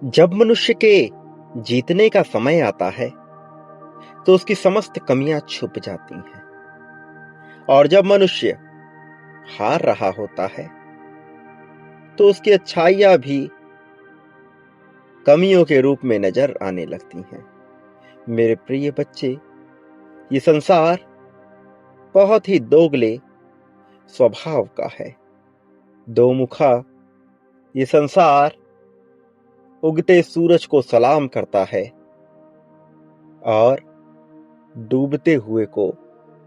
जब मनुष्य के जीतने का समय आता है तो उसकी समस्त कमियां छुप जाती हैं। और जब मनुष्य हार रहा होता है तो उसकी अच्छाइयां भी कमियों के रूप में नजर आने लगती हैं। मेरे प्रिय बच्चे, ये संसार बहुत ही दोगले स्वभाव का है। दो मुखा ये संसार उगते सूरज को सलाम करता है और डूबते हुए को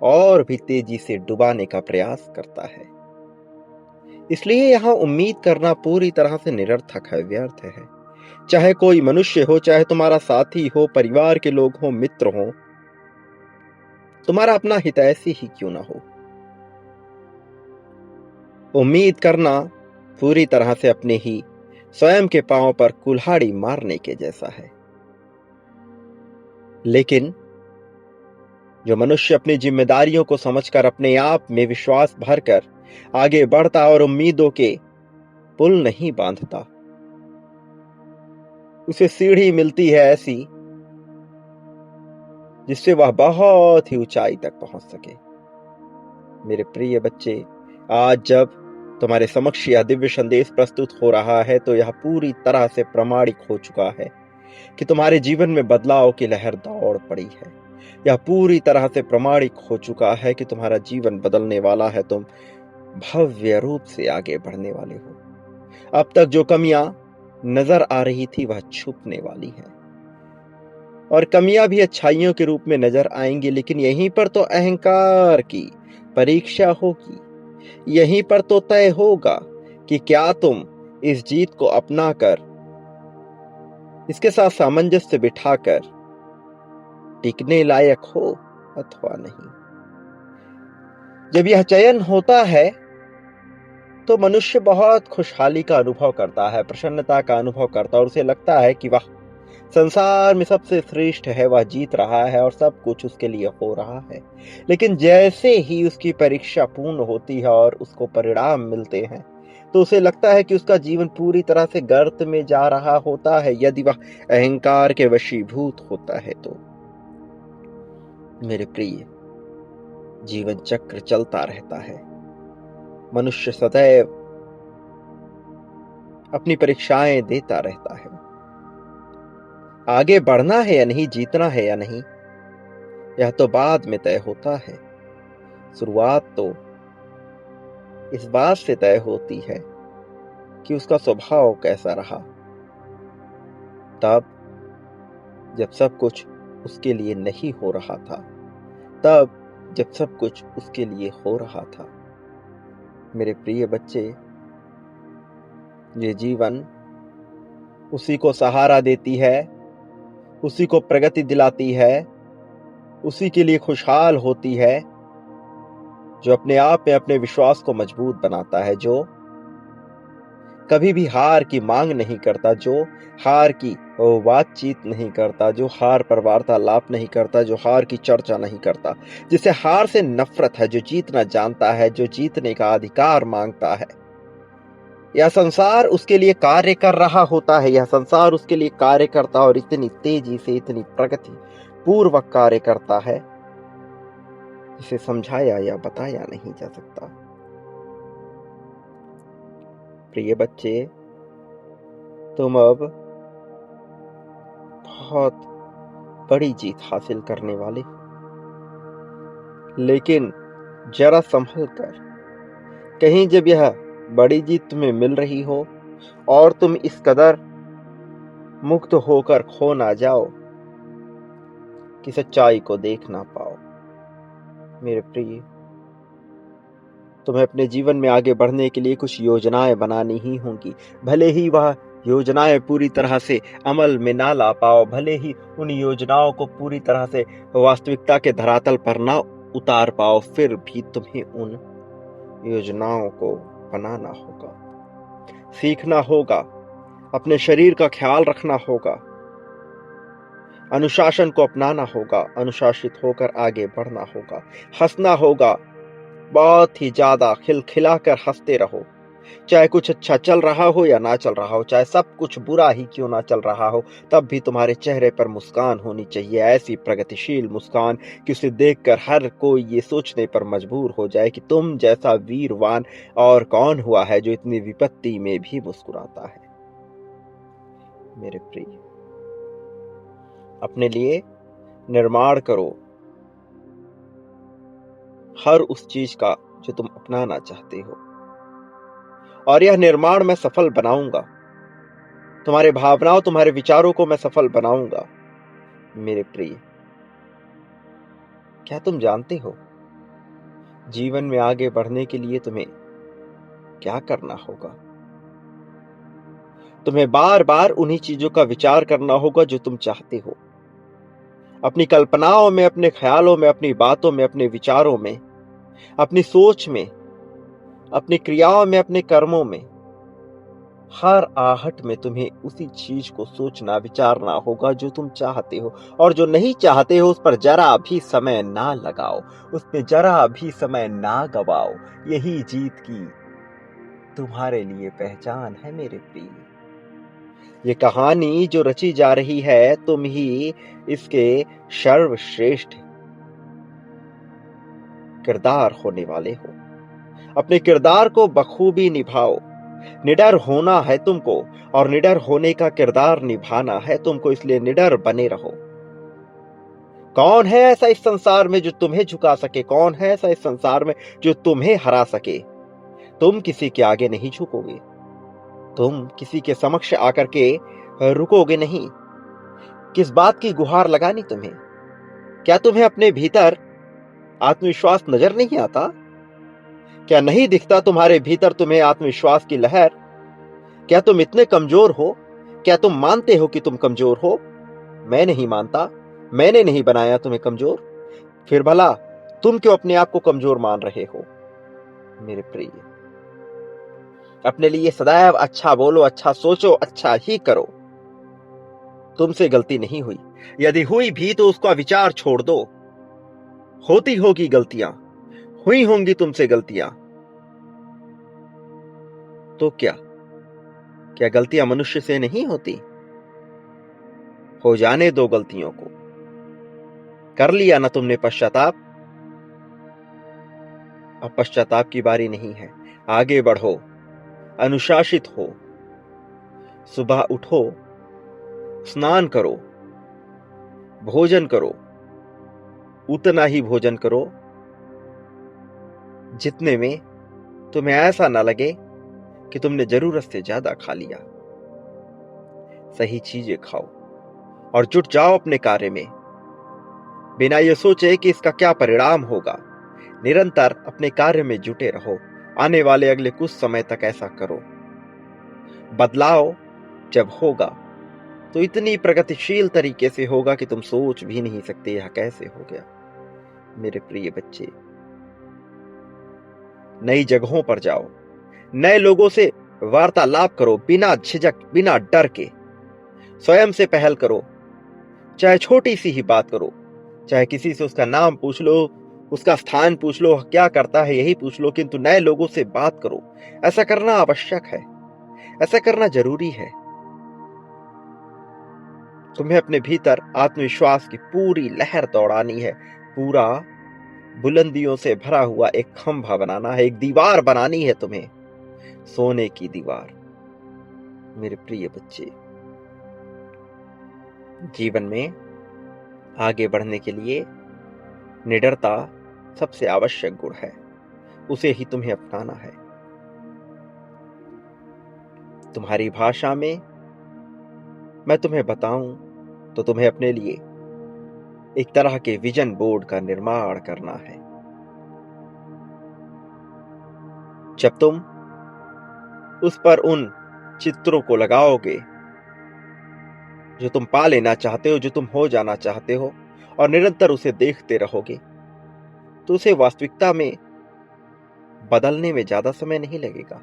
और भी तेजी से डुबाने का प्रयास करता है। इसलिए यहां उम्मीद करना पूरी तरह से निरर्थक है, व्यर्थ है। चाहे कोई मनुष्य हो, चाहे तुम्हारा साथी हो, परिवार के लोग हो, मित्र हो, तुम्हारा अपना हितैषी ही क्यों ना हो, उम्मीद करना पूरी तरह से अपने ही स्वयं के पांव पर कुल्हाड़ी मारने के जैसा है। लेकिन जो मनुष्य अपनी जिम्मेदारियों को समझकर अपने आप में विश्वास भरकर आगे बढ़ता और उम्मीदों के पुल नहीं बांधता, उसे सीढ़ी मिलती है ऐसी जिससे वह बहुत ही ऊंचाई तक पहुंच सके। मेरे प्रिय बच्चे, आज जब तुम्हारे समक्ष यह दिव्य संदेश प्रस्तुत हो रहा है तो यह पूरी तरह से प्रमाणिक हो चुका है कि तुम्हारे जीवन में बदलाव की लहर दौड़ पड़ी है। यह पूरी तरह से प्रमाणिक हो चुका है कि तुम्हारा जीवन बदलने वाला है। तुम भव्य रूप से आगे बढ़ने वाले हो। अब तक जो कमियां नजर आ रही थी वह छुपने वाली है और कमियां भी अच्छाइयों के रूप में नजर आएंगी। लेकिन यहीं पर तो अहंकार की परीक्षा होगी। यहीं पर तो तय होगा कि क्या तुम इस जीत को अपनाकर, इसके साथ सामंजस्य बिठाकर टिकने लायक हो अथवा नहीं। जब यह चयन होता है तो मनुष्य बहुत खुशहाली का अनुभव करता है, प्रसन्नता का अनुभव करता है और उसे लगता है कि वाह, संसार में सबसे श्रेष्ठ है, वह जीत रहा है और सब कुछ उसके लिए हो रहा है। लेकिन जैसे ही उसकी परीक्षा पूर्ण होती है और उसको परिणाम मिलते हैं तो उसे लगता है कि उसका जीवन पूरी तरह से गर्त में जा रहा होता है, यदि वह अहंकार के वशीभूत होता है तो। मेरे प्रिय, जीवन चक्र चलता रहता है। मनुष्य सदैव अपनी परीक्षाएं देता रहता है। आगे बढ़ना है या नहीं, जीतना है या नहीं, यह तो बाद में तय होता है। शुरुआत तो इस बात से तय होती है कि उसका स्वभाव कैसा रहा। तब जब सब कुछ उसके लिए नहीं हो रहा था, तब जब सब कुछ उसके लिए हो रहा था। मेरे प्रिय बच्चे, ये जीवन उसी को सहारा देती है, उसी को प्रगति दिलाती है, उसी के लिए खुशहाल होती है जो अपने आप में अपने विश्वास को मजबूत बनाता है, जो कभी भी हार की मांग नहीं करता, जो हार की बातचीत नहीं करता, जो हार पर वार्तालाप नहीं करता, जो हार की चर्चा नहीं करता, जिसे हार से नफरत है, जो जीतना जानता है, जो जीतने का अधिकार मांगता है। यह संसार उसके लिए कार्य कर रहा होता है, यह संसार उसके लिए कार्य करता और इतनी तेजी से, इतनी प्रगति पूर्वक कार्य करता है जिसे समझाया या बताया नहीं जा सकता। प्रिय बच्चे, तुम अब बहुत बड़ी जीत हासिल करने वाले हो, लेकिन जरा संभल कर। कहीं जब यह बड़ी जीत तुम्हें मिल रही हो और तुम इस कदर मुक्त होकर खो ना जाओ कि सच्चाई को देख ना पाओ। मेरे प्रिय, तुम्हें अपने जीवन में आगे बढ़ने के लिए कुछ योजनाएं बनानी ही होंगी। भले ही वह योजनाएं पूरी तरह से अमल में ना ला पाओ, भले ही उन योजनाओं को पूरी तरह से वास्तविकता के धरातल पर ना उतार पाओ, फिर भी तुम्हें उन योजनाओं को बनाना होगा, सीखना होगा, अपने शरीर का ख्याल रखना होगा, अनुशासन को अपनाना होगा, अनुशासित होकर आगे बढ़ना होगा, हंसना होगा, बहुत ही ज्यादा खिलखिलाकर हंसते रहो। चाहे कुछ अच्छा चल रहा हो या ना चल रहा हो, चाहे सब कुछ बुरा ही क्यों ना चल रहा हो, तब भी तुम्हारे चेहरे पर मुस्कान होनी चाहिए, ऐसी प्रगतिशील मुस्कान कि उसे देखकर हर कोई ये सोचने पर मजबूर हो जाए कि तुम जैसा वीरवान और कौन हुआ है जो इतनी विपत्ति में भी मुस्कुराता है। मेरे प्रिय, अपने लिए निर्माण करो हर उस चीज का जो तुम अपनाना चाहते हो, और यह निर्माण मैं सफल बनाऊंगा। तुम्हारे भावनाओं, तुम्हारे विचारों को मैं सफल बनाऊंगा। मेरे प्रिय, क्या तुम जानते हो जीवन में आगे बढ़ने के लिए तुम्हें क्या करना होगा? तुम्हें बार बार उन्हीं चीजों का विचार करना होगा जो तुम चाहते हो। अपनी कल्पनाओं में, अपने ख्यालों में, अपनी बातों में, अपने विचारों में, अपनी सोच में, अपनी क्रियाओं में, अपने कर्मों में, हर आहट में तुम्हें उसी चीज को सोचना, विचारना होगा जो तुम चाहते हो। और जो नहीं चाहते हो उस पर जरा भी समय ना लगाओ, उस पर जरा भी समय ना गवाओ। यही जीत की तुम्हारे लिए पहचान है मेरे प्रिय। ये कहानी जो रची जा रही है, तुम ही इसके सर्वश्रेष्ठ किरदार होने वाले हो। अपने किरदार को बखूबी निभाओ। निडर होना है तुमको, और निडर होने का किरदार निभाना है तुमको, इसलिए निडर बने रहो। कौन है ऐसा इस संसार में जो तुम्हें झुका सके? कौन है ऐसा इस संसार में जो तुम्हें हरा सके? तुम किसी के आगे नहीं झुकोगे, तुम किसी के समक्ष आकर के रुकोगे नहीं। किस बात की गुहार लगानी तुम्हें? क्या तुम्हें अपने भीतर आत्मविश्वास नजर नहीं आता? क्या नहीं दिखता तुम्हारे भीतर तुम्हें आत्मविश्वास की लहर? क्या तुम इतने कमजोर हो? क्या तुम मानते हो कि तुम कमजोर हो? मैं नहीं मानता, मैंने नहीं बनाया तुम्हें कमजोर। फिर भला तुम क्यों अपने आप को कमजोर मान रहे हो? मेरे प्रिय, अपने लिए सदैव अच्छा बोलो, अच्छा सोचो, अच्छा ही करो। तुमसे गलती नहीं हुई, यदि हुई भी तो उसका विचार छोड़ दो। होती होगी गलतियां, हुई होंगी तुमसे गलतियां, तो क्या गलतियां मनुष्य से नहीं होती? हो जाने दो गलतियों को। कर लिया ना तुमने पश्चाताप? अब पश्चाताप की बारी नहीं है। आगे बढ़ो, अनुशासित हो। सुबह उठो, स्नान करो, भोजन करो, उतना ही भोजन करो जितने में तुम्हें ऐसा ना लगे कि तुमने जरूरत से ज्यादा खा लिया। सही चीजें खाओ और जुट जाओ अपने कार्य में, बिना ये सोचे कि इसका क्या परिणाम होगा। निरंतर अपने कार्य में जुटे रहो। आने वाले अगले कुछ समय तक ऐसा करो। बदलाव जब होगा तो इतनी प्रगतिशील तरीके से होगा कि तुम सोच भी नहीं सकते यह कैसे हो गया। मेरे प्रिय बच्चे, नई जगहों पर जाओ, नए लोगों से वार्तालाप करो, बिना झिझक, बिना डर के। स्वयं से पहल करो, चाहे छोटी सी ही बात करो, चाहे किसी से उसका नाम पूछ लो, उसका स्थान पूछ लो, क्या करता है यही पूछ लो, किंतु नए लोगों से बात करो। ऐसा करना आवश्यक है, ऐसा करना जरूरी है। तुम्हें अपने भीतर आत्मविश्वास की पूरी लहर दौड़ानी है, पूरा बुलंदियों से भरा हुआ एक खंभा बनाना है, एक दीवार बनानी है तुम्हें, सोने की दीवार। मेरे प्रिय बच्चे, जीवन में आगे बढ़ने के लिए निडरता सबसे आवश्यक गुण है, उसे ही तुम्हें अपनाना है। तुम्हारी भाषा में मैं तुम्हें बताऊं तो तुम्हें अपने लिए एक तरह के विजन बोर्ड का निर्माण करना है। जब तुम उस पर उन चित्रों को लगाओगे जो तुम पा लेना चाहते हो, जो तुम हो जाना चाहते हो, और निरंतर उसे देखते रहोगे, तो उसे वास्तविकता में बदलने में ज्यादा समय नहीं लगेगा,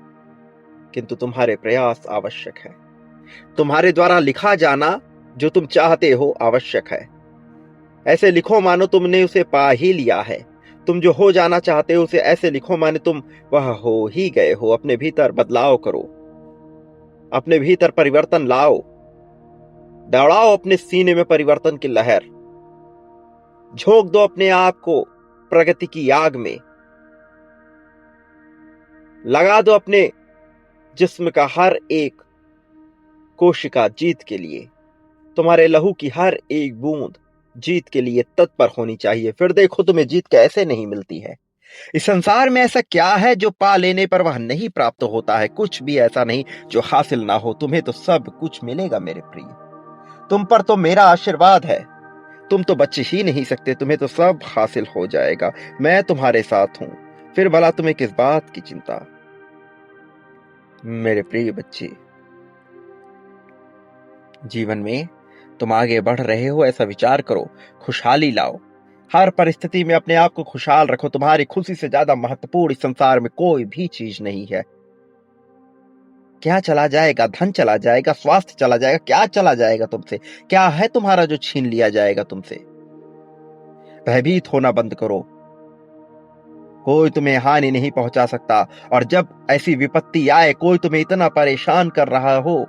किंतु तुम्हारे प्रयास आवश्यक है। तुम्हारे द्वारा लिखा जाना जो तुम चाहते हो आवश्यक है। ऐसे लिखो मानो तुमने उसे पा ही लिया है। तुम जो हो जाना चाहते हो उसे ऐसे लिखो माने तुम वह हो ही गए हो। अपने भीतर बदलाव करो, अपने भीतर परिवर्तन लाओ, दौड़ाओ अपने सीने में परिवर्तन की लहर, झोंक दो अपने आप को प्रगति की आग में, लगा दो अपने जिस्म का हर एक कोशिका जीत के लिए। तुम्हारे लहू की हर एक बूंद जीत के लिए तत्पर होनी चाहिए। फिर देखो तुम्हें जीत कैसे नहीं मिलती है। इस संसार में ऐसा क्या है जो पा लेने पर वह नहीं प्राप्त होता है? कुछ भी ऐसा नहीं जो हासिल ना हो। तुम्हें तो सब कुछ मिलेगा मेरे प्रिय। तुम पर तो मेरा आशीर्वाद है। तुम तो बच ही नहीं सकते, तुम्हें तो सब हासिल हो जाएगा। मैं तुम्हारे साथ हूं, फिर भला तुम्हें किस बात की चिंता? मेरे प्रिय बच्चे, जीवन में तुम आगे बढ़ रहे हो ऐसा विचार करो, खुशहाली लाओ, हर परिस्थिति में अपने आप को खुशहाल रखो। तुम्हारी खुशी से ज्यादा महत्वपूर्ण इस संसार में कोई भी चीज नहीं है। क्या चला जाएगा? धन चला जाएगा, स्वास्थ्य चला जाएगा, क्या चला जाएगा तुमसे? क्या है तुम्हारा जो छीन लिया जाएगा तुमसे? भयभीत होना बंद करो, कोई तुम्हें हानि नहीं पहुंचा सकता। और जब ऐसी विपत्ति आए, कोई तुम्हें इतना परेशान कर रहा हो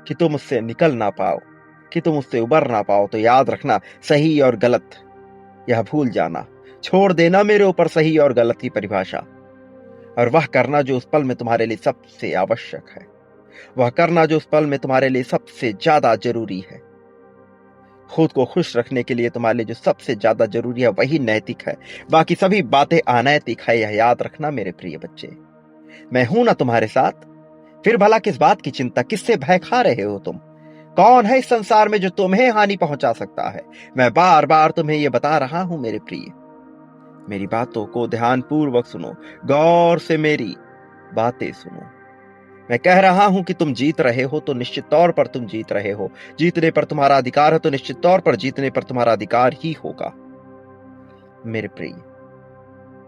कि तुम उससे निकल ना पाओ, कि तुम उससे उबर ना पाओ, तो याद रखना, सही और गलत यह भूल जाना, छोड़ देना मेरे ऊपर सही और गलत की परिभाषा, और वह करना जो उस पल में तुम्हारे लिए सबसे आवश्यक है, वह करना जो उस पल में तुम्हारे लिए सबसे ज्यादा जरूरी है। खुद को खुश रखने के लिए तुम्हारे लिए जो सबसे ज्यादा जरूरी है वही नैतिक है, बाकी सभी बातें अनैतिक है। यह याद रखना मेरे प्रिय बच्चे। मैं हूं ना तुम्हारे साथ, फिर भला किस बात की चिंता? किससे भय खा रहे हो तुम? कौन है इस संसार में जो तुम्हें हानि पहुंचा सकता है? मैं बार बार तुम्हें यह बता रहा हूं मेरे प्रिय। मेरी बातों को ध्यान पूर्वक सुनो, गौर से मेरी बातें सुनो। मैं कह रहा हूं कि तुम जीत रहे हो तो निश्चित तौर पर तुम जीत रहे हो। जीतने पर तुम्हारा अधिकार है तो निश्चित तौर पर जीतने पर तुम्हारा अधिकार ही होगा। मेरे प्रिय,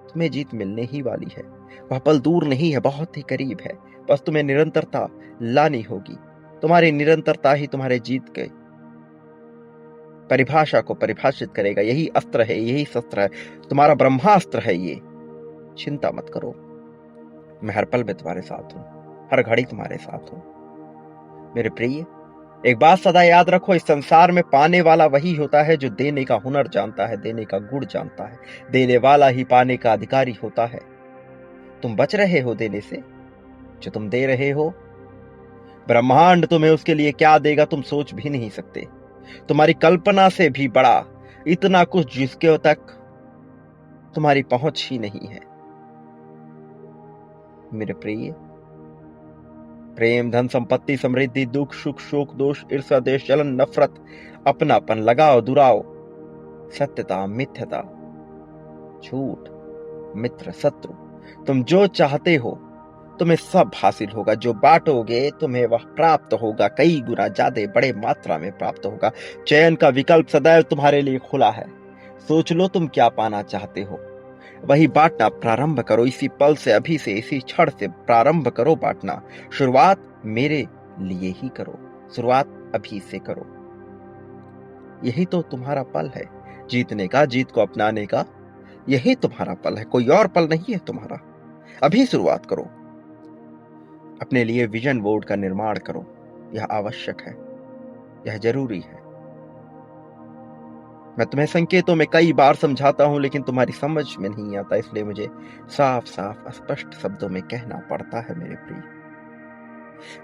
तुम्हें जीत मिलने ही वाली है। वह पल दूर नहीं है, बहुत ही करीब है। बस तुम्हें निरंतरता लानी होगी। तुम्हारी निरंतरता ही तुम्हारे जीत के परिभाषा को परिभाषित करेगा। यही अस्त्र है, यही शस्त्र है, तुम्हारा ब्रह्मास्त्र है ये। चिंता मत करो, मैं हर पल में तुम्हारे साथ हूं, हर घड़ी तुम्हारे साथ हूं। मेरे प्रिय, एक बात सदा याद रखो, इस संसार में पाने वाला वही होता है जो देने का हुनर जानता है, देने का गुण जानता है। देने वाला ही पाने का अधिकारी होता है। तुम बच रहे हो देने से, जो तुम दे रहे हो, ब्रह्मांड तुम्हें उसके लिए क्या देगा तुम सोच भी नहीं सकते। तुम्हारी कल्पना से भी बड़ा इतना कुछ जिसके तक तुम्हारी पहुंच ही नहीं है। मेरे प्रिय, प्रेम, धन, संपत्ति, समृद्धि, दुख, सुख, शोक, दोष, ईर्ष्या, देश, जलन, नफरत, अपनापन, लगाव, दुराव, सत्यता, मिथ्यता, झूठ, मित्र, शत्रु, तुम जो चाहते हो तुम्हें सब हासिल होगा। जो बांटोगे तुम्हें वह प्राप्त होगा, कई गुना ज्यादा बड़े मात्रा में प्राप्त होगा। चयन का विकल्प सदैव तुम्हारे लिए खुला है। सोच लो तुम क्या पाना चाहते हो, वही बांटना प्रारंभ करो। इसी पल से, अभी से, इसी क्षण से प्रारंभ करो बांटना। शुरुआत मेरे लिए ही करो, शुरुआत अभी से करो। यही तो तुम्हारा पल है जीतने का, जीत को अपनाने का। यही तुम्हारा पल है, कोई और पल नहीं है तुम्हारा। अभी शुरुआत करो, अपने लिए विजन बोर्ड का निर्माण करो। यह आवश्यक है, यह जरूरी है। मैं तुम्हें संकेतों में कई बार समझाता हूं लेकिन तुम्हारी समझ में नहीं आता, इसलिए मुझे साफ साफ स्पष्ट शब्दों में कहना पड़ता है।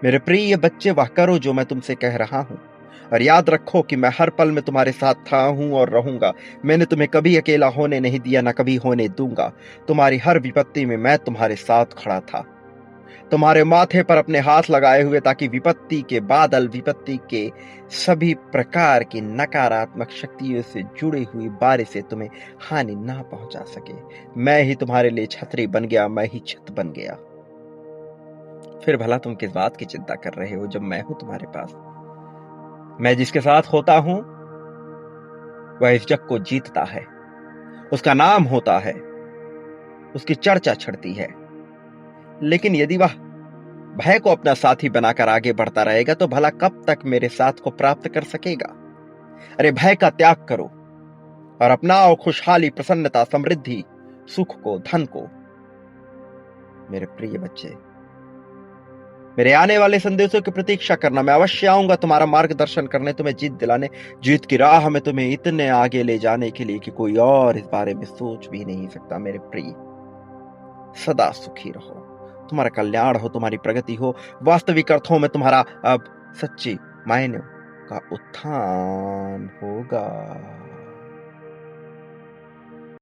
मेरे प्रिय बच्चे, वह करो जो मैं तुमसे कह रहा हूं, और याद रखो कि मैं हर पल में तुम्हारे साथ था, हूं और रहूंगा। मैंने तुम्हें कभी अकेला होने नहीं दिया, ना कभी होने दूंगा। तुम्हारी हर विपत्ति में मैं तुम्हारे साथ खड़ा था, तुम्हारे माथे पर अपने हाथ लगाए हुए, ताकि विपत्ति के बादल, विपत्ति के सभी प्रकार की नकारात्मक शक्तियों से जुड़ी हुई बारिश से तुम्हें हानि ना पहुंचा सके। मैं ही तुम्हारे लिए छतरी बन गया, मैं ही छत बन गया। फिर भला तुम किस बात की चिंता कर रहे हो जब मैं हूं तुम्हारे पास? मैं जिसके साथ होता हूं वह इस जग को जीतता है, उसका नाम होता है, उसकी चर्चा छड़ती है। लेकिन यदि वह भय को अपना साथी बनाकर आगे बढ़ता रहेगा तो भला कब तक मेरे साथ को प्राप्त कर सकेगा? अरे भय का त्याग करो और अपनाओ खुशहाली, प्रसन्नता, समृद्धि सुख को, धन को। मेरे प्रिय बच्चे, मेरे आने वाले संदेशों की प्रतीक्षा करना। मैं अवश्य आऊंगा तुम्हारा मार्गदर्शन करने, तुम्हें जीत दिलाने, जीत की राह में तुम्हें इतने आगे ले जाने के लिए कि कोई और इस बारे में सोच भी नहीं सकता। मेरे प्रिय, सदा सुखी रहो, तुम्हारा कल्याण हो, तुम्हारी प्रगति हो, वास्तविक अर्थों में तुम्हारा अब सच्ची मायने का उत्थान होगा।